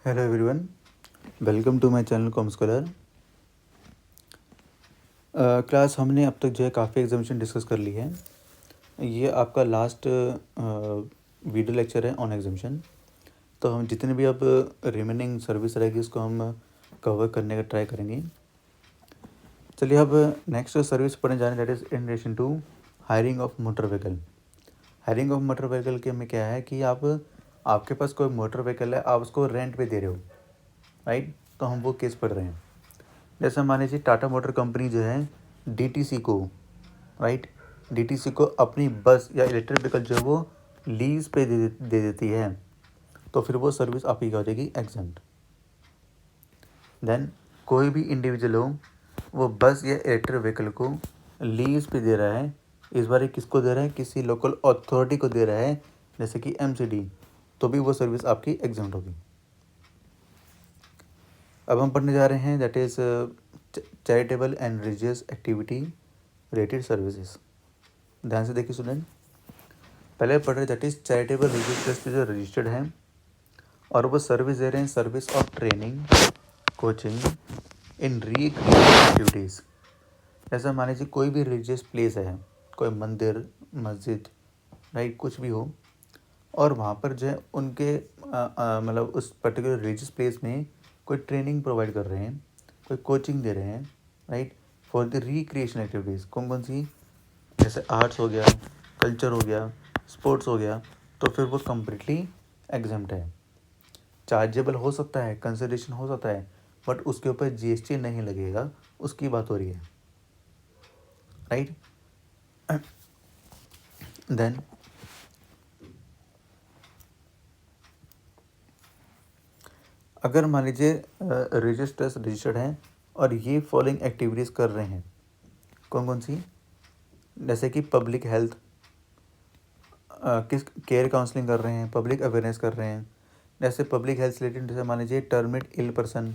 Hello everyone, welcome to my channel com scholar. Class हमने अब तक जो है काफ़ी एग्जामिनेशन डिस्कस कर ली है। ये आपका लास्ट वीडियो लेक्चर है ऑन एग्जामिनेशन। तो हम जितने भी अब रिमेनिंग सर्विस रहेगी उसको हम कवर करने का ट्राई करेंगे। चलिए अब नेक्स्ट सर्विस पढ़ने जा रहे हैं, that is in relation to hiring of motor vehicle. Hiring of motor vehicle के में क्या है कि आपके पास कोई मोटर व्हीकल है, आप उसको रेंट पे दे रहे हो, राइट। तो हम वो केस पढ़ रहे हैं। जैसे मान लीजिए टाटा मोटर कंपनी जो है डीटीसी को, राइट, डीटीसी को अपनी बस या इलेक्ट्रिक व्हीकल जो है वो लीज पे दे देती है, तो फिर वो सर्विस आपकी क्या हो जाएगी, एग्जम्प्ट। देन कोई भी इंडिविजुअल हो, वो बस या इलेक्ट्रिक व्हीकल को लीज पे दे रहा है, इस बार ये किसको दे रहा है, किसी लोकल अथॉरिटी को दे रहा है जैसे कि एमसीडी, तो भी वो सर्विस आपकी एग्जम्प्ट होगी। अब हम पढ़ने जा रहे हैं that is charitable and religious activity related services. ध्यान से देखिए स्टूडेंट, पहले पढ़ रहे that is charitable religious trust जो रजिस्टर्ड है और वो सर्विस दे रहे हैं, service of training coaching in recreational activities. ऐसा मान लीजिए कोई भी रिलीजियस प्लेस है, कोई मंदिर मस्जिद, राइट, कुछ भी हो, और वहाँ पर जो है उनके मतलब उस पर्टिकुलर रिलीजियस प्लेस में कोई ट्रेनिंग प्रोवाइड कर रहे हैं, कोई कोचिंग दे रहे हैं, right, for the recreation activities. कौन कौन सी, जैसे आर्ट्स हो गया, कल्चर हो गया, स्पोर्ट्स हो गया, तो फिर वो कम्प्लीटली एग्जम्प्ट है। चार्जेबल हो सकता है, कंसिडरेशन हो सकता है, बट उसके ऊपर जीएसटी नहीं लगेगा, उसकी बात हो रही है, राइट। देन अगर मान लीजिए रजिस्टर्स रजिस्टर्ड हैं और ये फॉलोइंग एक्टिविटीज़ कर रहे हैं, कौन कौन सी, जैसे कि पब्लिक हेल्थ, किस केयर काउंसलिंग कर रहे हैं, पब्लिक अवेयरनेस कर रहे हैं। जैसे पब्लिक हेल्थ रिलेटेड, जैसे मान लीजिए टर्मिनेट इल पर्सन,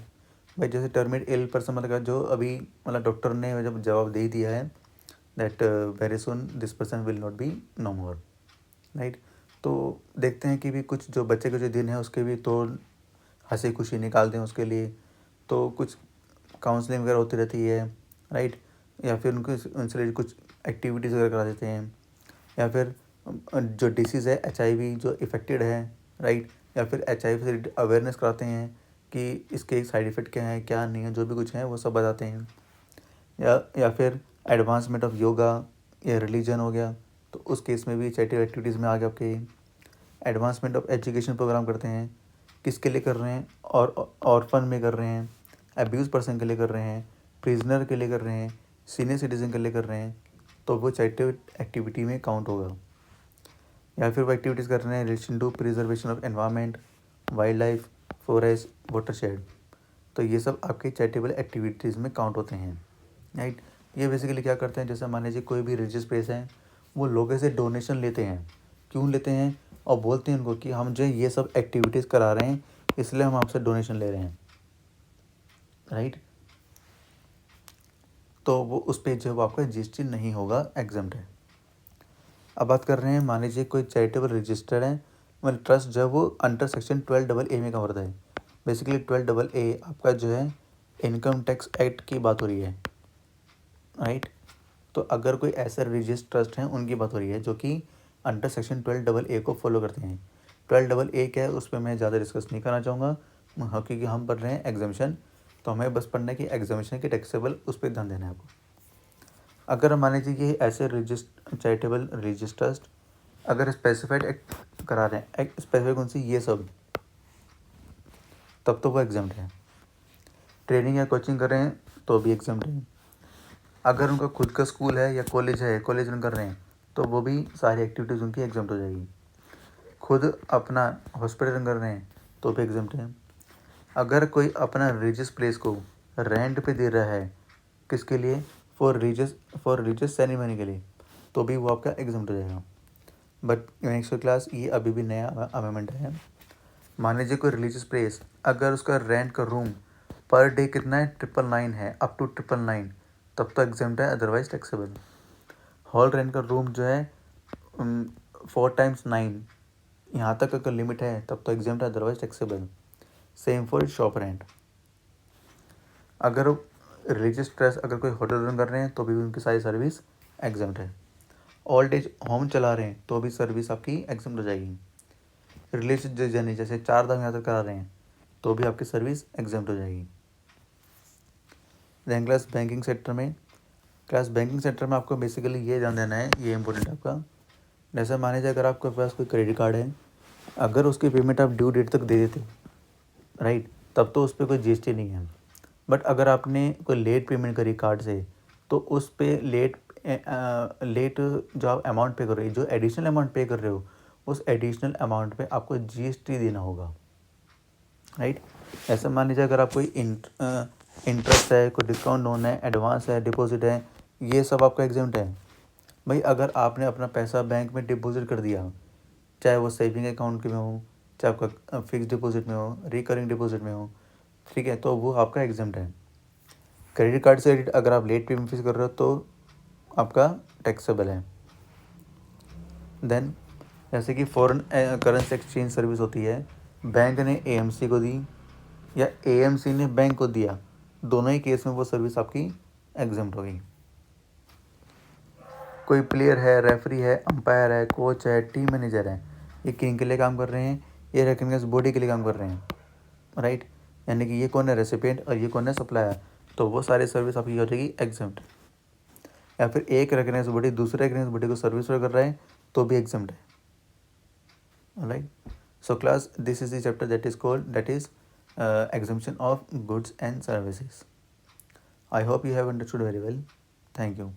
भाई जैसे टर्मिनेट इल पर्सन मतलब जो अभी मतलब डॉक्टर ने जब जवाब दे दिया है that very soon this person will not be no more, right. तो देखते हैं कि भी कुछ जो बच्चे के जो दिन है उसके भी तो हंसी खुशी निकालते हैं उसके लिए, तो कुछ काउंसलिंग वगैरह होती रहती है, राइट, या फिर उनको उनसे रिलेटेड कुछ एक्टिविटीज़ वगैरह करा देते हैं, या फिर जो डिसीज़ है एचआईवी जो इफ़ेक्टेड है, राइट, या फिर एचआईवी से रिलेटेड अवेयरनेस कराते हैं कि इसके साइड इफ़ेक्ट क्या है क्या नहीं है, जो भी कुछ है वो सब बताते हैं। या फिर एडवांसमेंट ऑफ योगा या रिलीजन हो गया, तो उस केस में भी चैरिटेबल एक्टिविटीज़ में आ गया आपके। एडवांसमेंट ऑफ एजुकेशन प्रोग्राम करते हैं, किसके लिए कर रहे हैं, और ऑर्फन में कर रहे हैं, अब्यूज़ पर्सन के लिए कर रहे हैं, प्रिजनर के लिए कर रहे हैं, सीनियर सिटीज़न के लिए कर रहे हैं, तो वो चैरिटेबल एक्टिविटी में काउंट होगा। या फिर वो एक्टिविटीज़ कर रहे हैं relation to preservation of environment, wild life, forest, watershed, तो ये सब आपके चैरिटेबल एक्टिविटीज़ में काउंट होते हैं, राइट। ये बेसिकली क्या करते हैं, जैसे मान लीजिए कोई भी रिलीजियस प्लेस है, वो लोगों से डोनेशन लेते हैं, क्यों लेते हैं, और बोलते हैं उनको कि हम जो है ये सब एक्टिविटीज़ करा रहे हैं इसलिए हम आपसे डोनेशन ले रहे हैं, राइट। तो वो उस पर जो है वो आपका जीएसटी नहीं होगा, एग्जम्प्ट है। अब बात कर रहे हैं, मान लीजिए कोई चैरिटेबल रजिस्टर है, मतलब ट्रस्ट जो है वो अंडर सेक्शन 12AA में कवर होता है। बेसिकली 12AA आपका जो है इनकम टैक्स एक्ट की बात हो रही है, राइट। तो अगर कोई ऐसा रिलीजियस ट्रस्ट है उनकी बात हो रही है जो कि अंडर सेक्शन 12AA को फॉलो करते हैं। 12AA क्या है उस पर मैं ज़्यादा डिस्कस नहीं करना चाहूँगा, क्योंकि हम पढ़ रहे हैं एग्जामिशन, तो हमें बस पढ़ना है कि एग्जामिशन के टैक्सेबल उस पर ध्यान देना है आपको। अगर मान लीजिए कि ऐसे चैरिटेबल रिलीजियस ट्रस्ट अगर स्पेसिफाइड करा रहे हैं, स्पेसिफाइड कौन सी, ये सब, तब तो वो एग्जाम्प्ट है। ट्रेनिंग या कोचिंग कर रहे हैं तो भी एग्जाम्प्ट है। अगर उनका खुद का स्कूल है या कॉलेज है, कॉलेज रन कर रहे हैं, तो वो भी सारी एक्टिविटीज़ उनकी एग्जाम्प्ट हो जाएगी। खुद अपना हॉस्पिटल रन कर रहे हैं तो भी एग्जाम्प्ट है। अगर कोई अपना रिलीजियस प्लेस को रेंट पे दे रहा है, किसके लिए, फॉर रिलीजियस सेरेमनी के लिए, तो भी वो आपका एग्जाम्प्ट हो जाएगा। बट नेक्स्ट क्लास ये अभी भी नया अमेंडमेंट है। मान लीजिए कोई रिलीजियस प्लेस, अगर उसका रेंट का रूम पर डे कितना है, 999 है, अप टू 999, तब तो एग्जाम्प्ट है, अदरवाइज टैक्सेबल। हॉल रेंट का रूम जो है 4 टाइम्स 9, यहाँ तक अगर लिमिट है तब तो एग्जाम्प्ट है, otherwise taxable. Same for shop rent. अगर रिलीजियस ट्रस्ट अगर कोई होटल रन कर रहे हैं तो भी उनकी सारी सर्विस एग्जम्प्ट है। ओल्ड एज होम चला रहे हैं तो भी सर्विस आपकी एग्जम्प्ट हो जाएगी। रिलीजियस जर्नी जैसे 4 धाम यात्रा करा रहे हैं तो भी आपकी सर्विस एग्जम्प्ट हो जाएगी। देन क्लास बैंकिंग सेक्टर में, क्लास बैंकिंग सेक्टर में आपको बेसिकली ये ध्यान देना है, ये इंपॉर्टेंट आपका। जैसे मान लीजिए अगर आपके पास कोई क्रेडिट कार्ड है, अगर उसकी पेमेंट आप ड्यू डेट तक दे देते हो, राइट, तब तो उस पर कोई जीएसटी नहीं है। बट अगर आपने कोई लेट पेमेंट करी कार्ड से तो उस पर लेट जो आप अमाउंट पे कर रहे हो, जो एडिशनल अमाउंट पे कर रहे हो, उस एडिशनल अमाउंट पे आपको जीएसटी देना होगा, राइट। ऐसा मान लीजिए अगर आप कोई इंटरेस्ट है, कोई डिस्काउंट लोन है, एडवांस है, डिपॉजिट है, ये सब आपका एग्जाम्प्ट है। भाई अगर आपने अपना पैसा बैंक में डिपॉजिट कर दिया, चाहे वो सेविंग अकाउंट के में हो, चाहे आपका फिक्स डिपॉजिट में हो, रिकरिंग डिपॉजिट में हो, ठीक है, तो वो आपका एग्जाम्प्ट है। क्रेडिट कार्ड से अगर आप लेट पेमेंट फीस कर रहे हो तो आपका टैक्सेबल है। देन जैसे कि फॉरेन करेंसी एक्सचेंज सर्विस होती है, बैंक ने एएमसी को दी या एएमसी ने बैंक को दिया, दोनों ही केस में वो सर्विस आपकी एग्जाम्प्ट होगी। कोई प्लेयर है, रेफरी है, अंपायर है, कोच है, टीम मैनेजर है, ये किन के लिए काम कर रहे हैं? ये रिकग्नाइज बॉडी के लिए काम कर रहे हैं, राइट। यानी कि ये कौन है? रेसिपिएंट, और ये कौन है? सप्लायर। तो वो सारी सर्विस आपकी हो जाएगी एग्जाम्प्ट। या फिर एक रिकग्नाइज बॉडी दूसरे रिकग्नाइज बॉडी को सर्विस कर रहा है तो भी एग्जाम्प्ट है, right. So class, this is the chapter that is called, that is exemption of goods and services. I hope you have understood very well. Thank you.